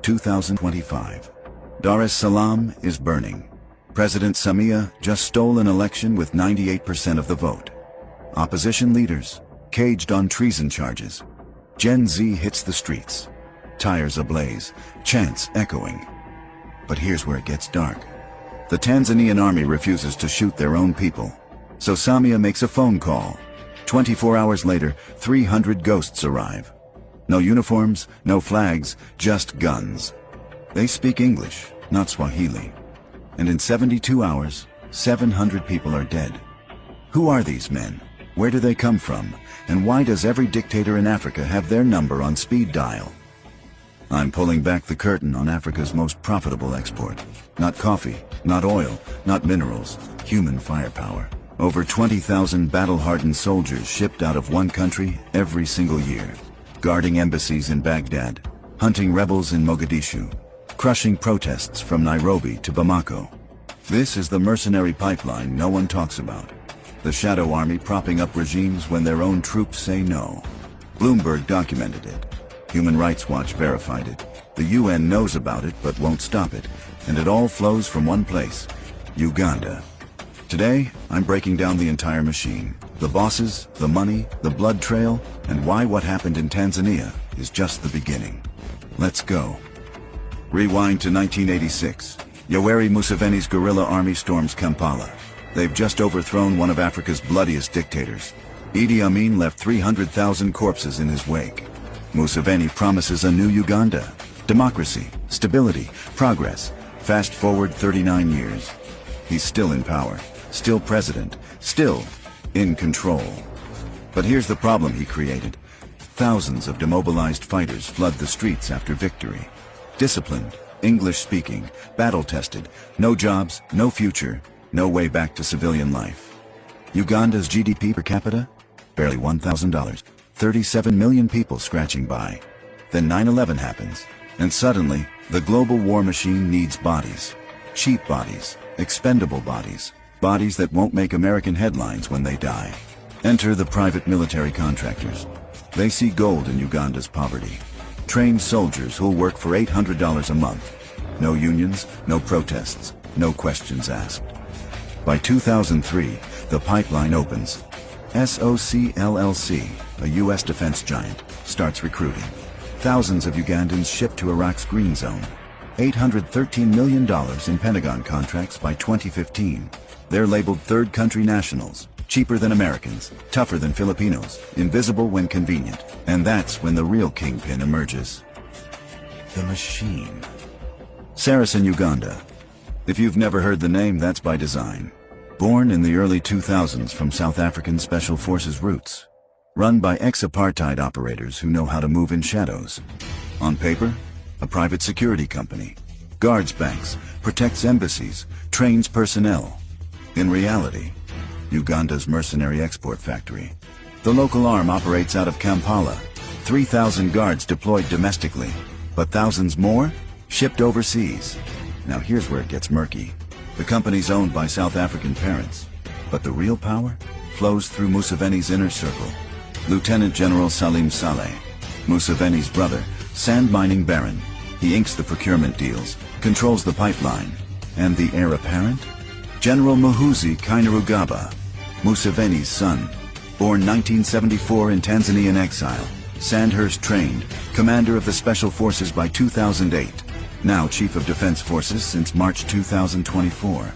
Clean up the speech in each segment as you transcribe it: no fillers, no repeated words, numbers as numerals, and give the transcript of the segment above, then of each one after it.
2025. Dar es Salaam is burning. President Samia just stole an election with 98% of the vote. Opposition leaders caged on treason charges. Gen Z hits the streets. Tires ablaze, chants echoing. But here's where it gets dark. The Tanzanian army refuses to shoot their own people. So Samia makes a phone call. 24 hours later, 300 ghosts arrive. No uniforms, no flags, just guns. They speak English, not Swahili. And in 72 hours, 700 people are dead. Who are these men? Where do they come from? And why does every dictator in Africa have their number on speed dial? I'm pulling back the curtain on Africa's most profitable export. Not coffee, not oil, not minerals, human firepower. Over 20,000 battle-hardened soldiers shipped out of one country every single year. Guarding embassies in Baghdad, hunting rebels in Mogadishu, crushing protests from Nairobi to Bamako. This is the mercenary pipeline no one talks about. The shadow army propping up regimes when their own troops say no. Bloomberg documented it. Human Rights Watch verified it. The UN knows about it but won't stop it. And it all flows from one place, Uganda. Today, I'm breaking down the entire machine. The bosses, the money, the blood trail, and why what happened in Tanzania is just the beginning. Let's go. Rewind to 1986. Yoweri Museveni's guerrilla army storms Kampala. They've just overthrown one of Africa's bloodiest dictators. Idi Amin left 300,000 corpses in his wake. Museveni promises a new Uganda. Democracy, stability, progress. Fast forward 39 years. He's still in power, still president, still in control. But here's the problem he created. Thousands of demobilized fighters flood the streets after victory. Disciplined, English-speaking, battle-tested, no jobs, no future, no way back to civilian life. Uganda's GDP per capita? Barely $1,000. 37 million people scratching by. Then 9/11 happens, and suddenly, the global war machine needs bodies. Cheap bodies, expendable bodies, bodies that won't make American headlines when they die. Enter the private military contractors. They see gold in Uganda's poverty. Trained soldiers who'll work for $800 a month. No unions, no protests, no questions asked. By 2003, the pipeline opens. SOC LLC, a U.S. defense giant, starts recruiting. Thousands of Ugandans shipped to Iraq's Green Zone. $813 million in Pentagon contracts by 2015. They're labeled third country nationals, cheaper than Americans, tougher than Filipinos, invisible when convenient. And that's when the real kingpin emerges. The machine. Saracen Uganda. If you've never heard the name, that's by design. Born in the early 2000s from South African Special Forces roots. Run by ex-apartheid operators who know how to move in shadows. On paper, a private security company. Guards banks, protects embassies, trains personnel. In reality, Uganda's mercenary export factory. The local arm operates out of Kampala. 3,000 guards deployed domestically, but thousands more shipped overseas. Now here's where it gets murky. The company's owned by South African parents, but the real power flows through Museveni's inner circle. Lieutenant General Salim Saleh, Museveni's brother, sand mining baron. He inks the procurement deals, controls the pipeline. And the heir apparent? General Muhoozi Kainerugaba, Museveni's son. Born 1974 in Tanzanian exile, Sandhurst trained, commander of the Special Forces by 2008. Now Chief of Defense Forces since March 2024.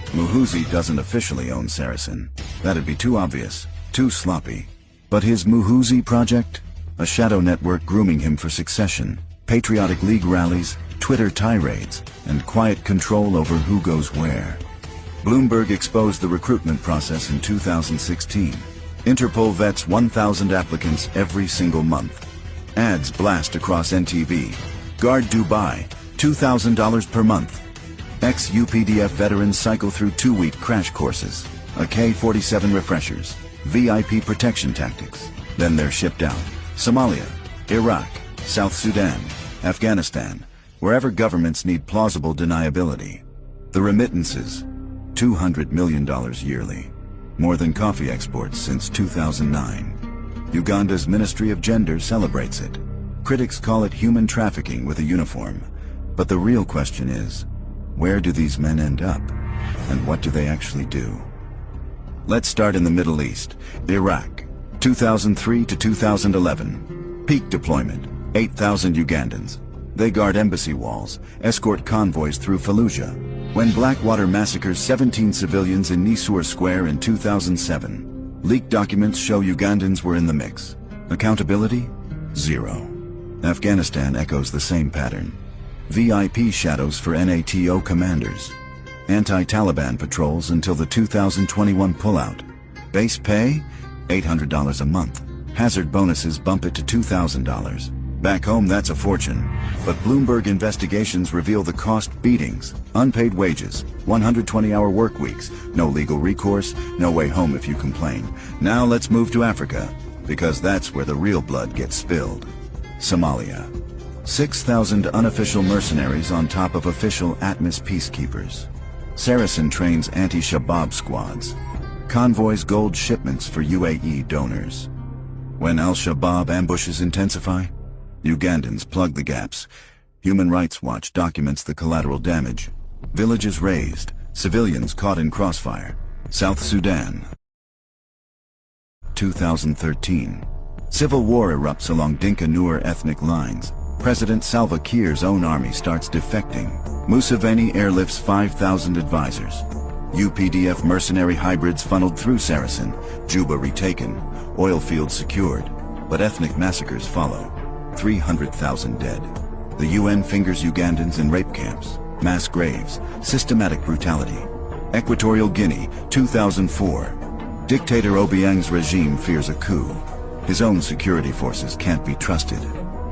Muhoozi doesn't officially own Saracen. That'd be too obvious, too sloppy. But his Muhoozi project? A shadow network grooming him for succession, patriotic league rallies, Twitter tirades, and quiet control over who goes where. Bloomberg exposed the recruitment process in 2016. Interpol vets 1,000 applicants every single month. Ads blast across NTV. Guard Dubai, $2,000 per month. Ex-UPDF veterans cycle through 2-week crash courses, AK-47 refreshers, VIP protection tactics. Then they're shipped out. Somalia, Iraq, South Sudan, Afghanistan, wherever governments need plausible deniability. The remittances, $200 million yearly. More than coffee exports since 2009. Uganda's Ministry of Gender celebrates it. Critics call it human trafficking with a uniform. But the real question is, where do these men end up? And what do they actually do? Let's start in the Middle East. Iraq, 2003 to 2011. Peak deployment, 8,000 Ugandans. They guard embassy walls, escort convoys through Fallujah. When Blackwater massacres 17 civilians in Nisour Square in 2007. Leaked documents show Ugandans were in the mix. Accountability? Zero. Afghanistan echoes the same pattern. VIP shadows for NATO commanders. Anti-Taliban patrols until the 2021 pullout. Base pay? $800 a month. Hazard bonuses bump it to $2,000. Back home, that's a fortune. But Bloomberg investigations reveal the cost: beatings, unpaid wages, 120-hour work weeks, no legal recourse, no way home if you complain. Now let's move to Africa, because that's where the real blood gets spilled. Somalia. 6,000 unofficial mercenaries on top of official ATMIS peacekeepers. Saracen trains anti-Shabaab squads. Convoys gold shipments for UAE donors. When al-Shabaab ambushes intensify, Ugandans plug the gaps. Human Rights Watch documents the collateral damage. Villages razed, civilians caught in crossfire. South Sudan. 2013. Civil war erupts along Dinka-Nuer ethnic lines. President Salva Kiir's own army starts defecting. Museveni airlifts 5,000 advisors. UPDF mercenary hybrids funneled through Saracen. Juba retaken. Oil fields secured. But ethnic massacres follow. 300,000 dead. The UN fingers Ugandans in rape camps, mass graves, systematic brutality. Equatorial Guinea, 2004. Dictator Obiang's regime fears a coup. His own security forces can't be trusted.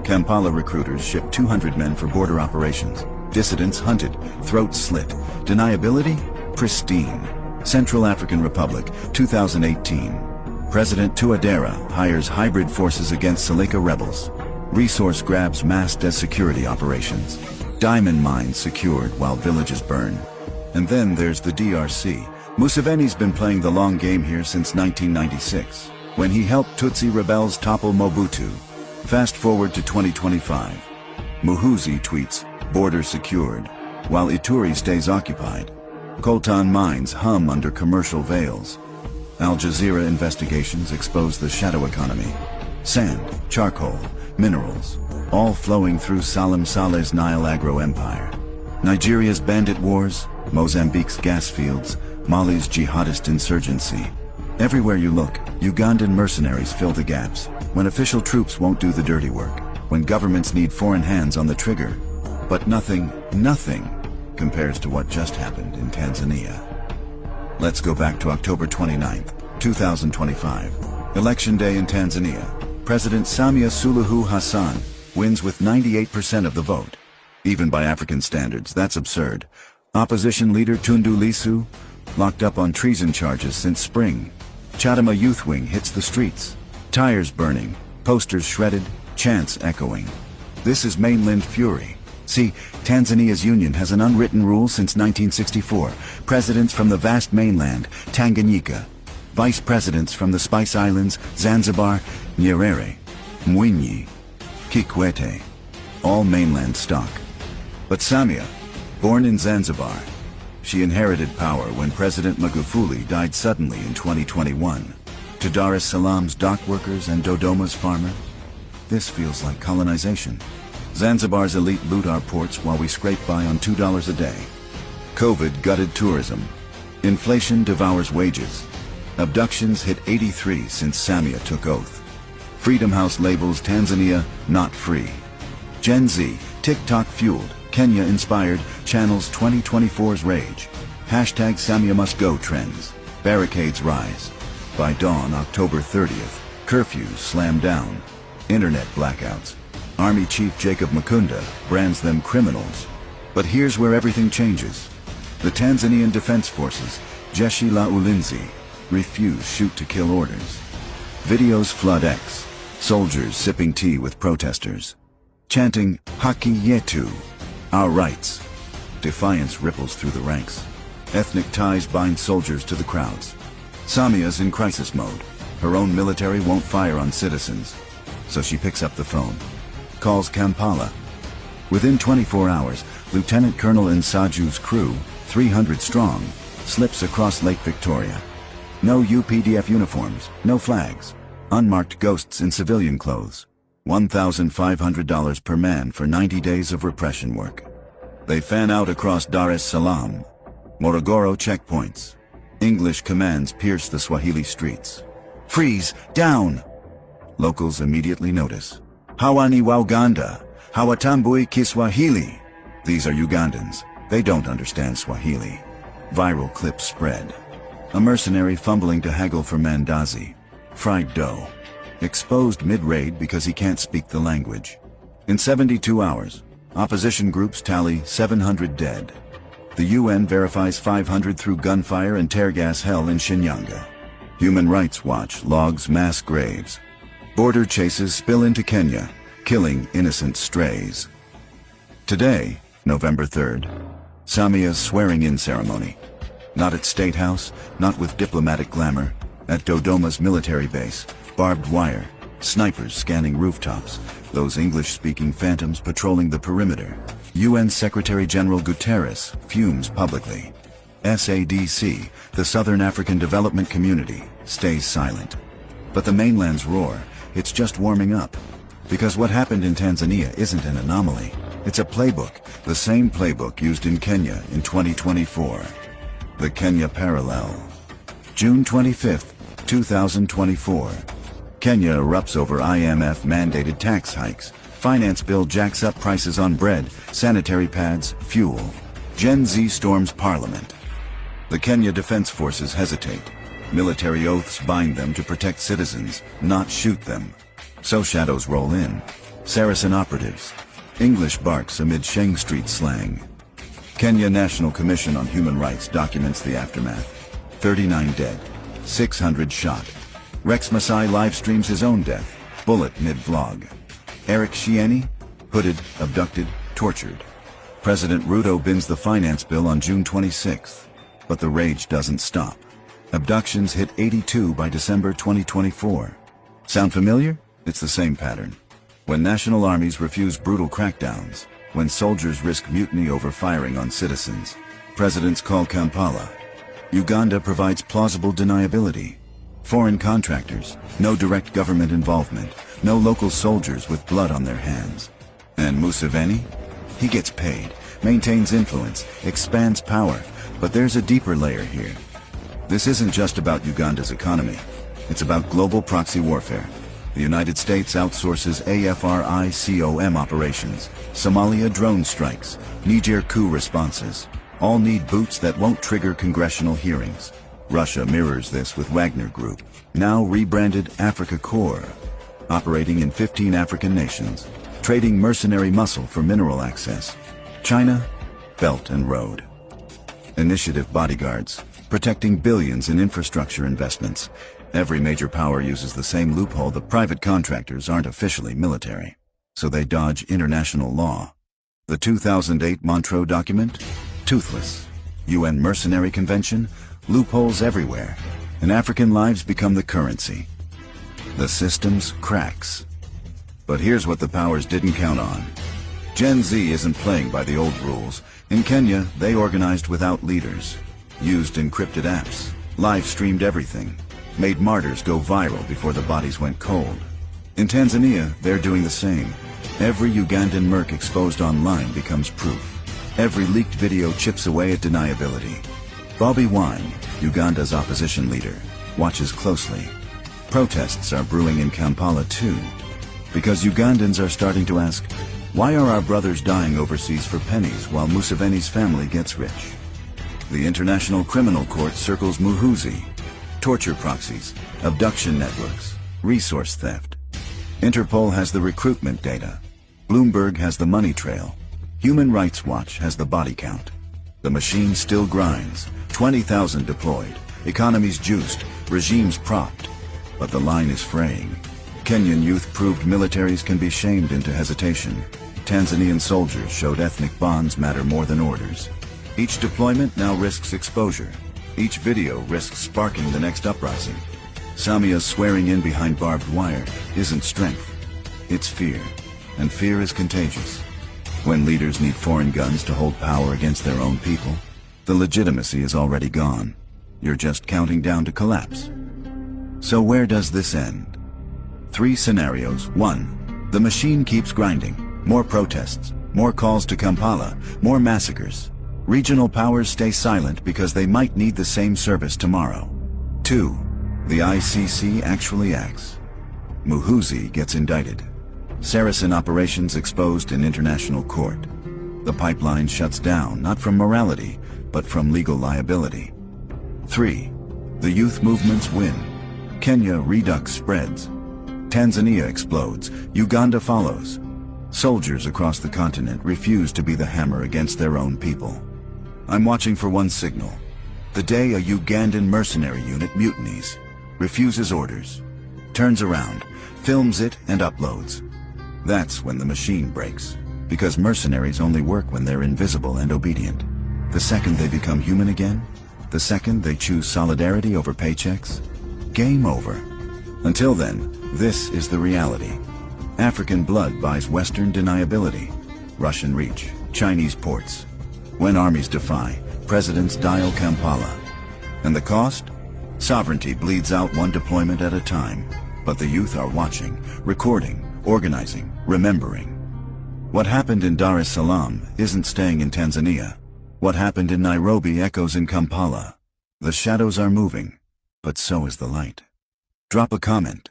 Kampala recruiters ship 200 men for border operations. Dissidents hunted, throats slit. Deniability? Pristine. Central African Republic, 2018. President Touadera hires hybrid forces against Seleka rebels. Resource grabs masked as security operations. Diamond mines secured while villages burn. And then there's the DRC. Museveni's been playing the long game here since 1996, when he helped Tutsi rebels topple Mobutu. Fast forward to 2025. Muhuzi tweets, "Border secured," while Ituri stays occupied. Coltan mines hum under commercial veils. Al Jazeera investigations expose the shadow economy. Sand, charcoal, minerals, all flowing through Salim Saleh's Nile agro empire. Nigeria's bandit wars, Mozambique's gas fields, Mali's jihadist insurgency. Everywhere you look, Ugandan mercenaries fill the gaps, when official troops won't do the dirty work, when governments need foreign hands on the trigger. But nothing compares to what just happened in Tanzania. Let's go back to October 29th, 2025. Election day in Tanzania. President Samia Suluhu Hassan wins with 98% of the vote. Even by African standards, that's absurd. Opposition leader Tundu Lissu, locked up on treason charges since spring. Chadema Youth Wing hits the streets. Tires burning, posters shredded, chants echoing. This is mainland fury. See, Tanzania's union has an unwritten rule since 1964. Presidents from the vast mainland, Tanganyika. Vice presidents from the Spice Islands, Zanzibar, Nyerere, Mwinyi, Kikwete. All mainland stock. But Samia, born in Zanzibar, she inherited power when President Magufuli died suddenly in 2021. To Dar es Salaam's dock workers and Dodoma's farmers, this feels like colonization. Zanzibar's elite loot our ports while we scrape by on $2 a day. COVID gutted tourism. Inflation devours wages. Abductions hit 83 since Samia took oath. Freedom House labels Tanzania not free. Gen Z, TikTok fueled, Kenya inspired, channels 2024's rage. Hashtag Samia must go trends. Barricades rise. By dawn, October 30th, curfews slam down. Internet blackouts. Army Chief Jacob Mukunda brands them criminals. But here's where everything changes. The Tanzanian Defense Forces, Jeshi la Ulinzi, refuse shoot-to-kill orders. Videos flood X. Soldiers sipping tea with protesters. Chanting, Haki Yetu, our rights. Defiance ripples through the ranks. Ethnic ties bind soldiers to the crowds. Samia's in crisis mode. Her own military won't fire on citizens. So she picks up the phone. Calls Kampala. Within 24 hours, Lieutenant Colonel Nsaju's crew, 300 strong, slips across Lake Victoria. No UPDF uniforms, no flags, unmarked ghosts in civilian clothes. $1,500 per man for 90 days of repression work. They fan out across Dar es Salaam. Morogoro checkpoints. English commands pierce the Swahili streets. Freeze! Down! Locals immediately notice. Hawa ni wa Uganda. Hawatambui Kiswahili. These are Ugandans. They don't understand Swahili. Viral clips spread. A mercenary fumbling to haggle for mandazi. Fried dough. Exposed mid-raid because he can't speak the language. In 72 hours, opposition groups tally 700 dead. The UN verifies 500 through gunfire and tear gas hell in Shinyanga. Human Rights Watch logs mass graves. Border chases spill into Kenya, killing innocent strays. Today, November 3rd, Samia's swearing-in ceremony. Not at State House, not with diplomatic glamour. At Dodoma's military base, barbed wire, snipers scanning rooftops, those English-speaking phantoms patrolling the perimeter. UN Secretary-General Guterres fumes publicly. SADC, the Southern African Development Community, stays silent. But the mainland's roar, it's just warming up. Because what happened in Tanzania isn't an anomaly. It's a playbook, the same playbook used in Kenya in 2024. The Kenya Parallel. June 25, 2024. Kenya erupts over IMF-mandated tax hikes. Finance bill jacks up prices on bread, sanitary pads, fuel. Gen Z storms parliament. The Kenya Defense Forces hesitate. Military oaths bind them to protect citizens, not shoot them. So shadows roll in. Saracen operatives. English barks amid Sheng Street slang. Kenya National Commission on Human Rights documents the aftermath. 39 dead. 600 shot. Rex Masai live streams his own death. Bullet mid-vlog. Eric Shieni? Hooded, abducted, tortured. President Ruto bins the finance bill on June 26th. But the rage doesn't stop. Abductions hit 82 by December 2024. Sound familiar? It's the same pattern. When national armies refuse brutal crackdowns, when soldiers risk mutiny over firing on citizens, presidents call Kampala. Uganda provides plausible deniability. Foreign contractors, no direct government involvement, no local soldiers with blood on their hands. And Museveni? He gets paid, maintains influence, expands power, but there's a deeper layer here. This isn't just about Uganda's economy. It's about global proxy warfare. The United States outsources AFRICOM operations, Somalia drone strikes, Niger coup responses. All need boots that won't trigger congressional hearings. Russia mirrors this with Wagner Group, now rebranded Africa Corps, operating in 15 African nations, trading mercenary muscle for mineral access. China, Belt and Road. Initiative bodyguards, protecting billions in infrastructure investments. Every major power uses the same loophole. The private contractors aren't officially military, so they dodge international law. The 2008 Montreux document? Toothless. UN Mercenary Convention? Loopholes everywhere, and African lives become the currency. The systems cracks. But here's what the powers didn't count on. Gen Z isn't playing by the old rules. In Kenya, they organized without leaders, used encrypted apps, live-streamed everything, made martyrs go viral before the bodies went cold. In Tanzania, they're doing the same. Every Ugandan merc exposed online becomes proof. Every leaked video chips away at deniability. Bobi Wine, Uganda's opposition leader, watches closely. Protests are brewing in Kampala too, because Ugandans are starting to ask, why are our brothers dying overseas for pennies while Museveni's family gets rich? The International Criminal Court circles Muhuzi, torture proxies, abduction networks, resource theft. Interpol has the recruitment data. Bloomberg has the money trail. Human Rights Watch has the body count. The machine still grinds. 20,000 deployed. Economies juiced. Regimes propped. But the line is fraying. Kenyan youth proved militaries can be shamed into hesitation. Tanzanian soldiers showed ethnic bonds matter more than orders. Each deployment now risks exposure. Each video risks sparking the next uprising. Samia's swearing in behind barbed wire isn't strength. It's fear. And fear is contagious. When leaders need foreign guns to hold power against their own people, the legitimacy is already gone. You're just counting down to collapse. So where does this end? 3 scenarios. 1. The machine keeps grinding. More protests, more calls to Kampala, more massacres. Regional powers stay silent because they might need the same service tomorrow. 2. The ICC actually acts. Muhoozi gets indicted. Saracen operations exposed in international court. The pipeline shuts down, not from morality, but from legal liability. 3. The youth movements win. Kenya redux spreads. Tanzania explodes. Uganda follows. Soldiers across the continent refuse to be the hammer against their own people. I'm watching for one signal. The day a Ugandan mercenary unit mutinies, refuses orders, turns around, films it and uploads. That's when the machine breaks, because mercenaries only work when they're invisible and obedient. The second they become human again, the second they choose solidarity over paychecks, game over. Until then, this is the reality. African blood buys Western deniability, Russian reach, Chinese ports. When armies defy, presidents dial Kampala. And the cost? Sovereignty bleeds out one deployment at a time. But the youth are watching, recording, organizing, remembering. What happened in Dar es Salaam isn't staying in Tanzania. What happened in Nairobi echoes in Kampala. The shadows are moving, but so is the light. Drop a comment.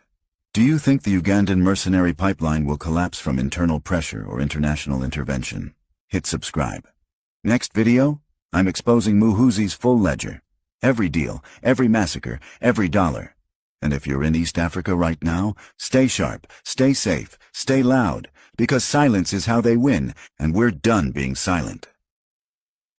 Do you think the Ugandan mercenary pipeline will collapse from internal pressure or international intervention? Hit subscribe. Next video, I'm exposing Muhoozi's full ledger. Every deal, every massacre, every dollar. And if you're in East Africa right now, stay sharp, stay safe, stay loud, because silence is how they win, and we're done being silent.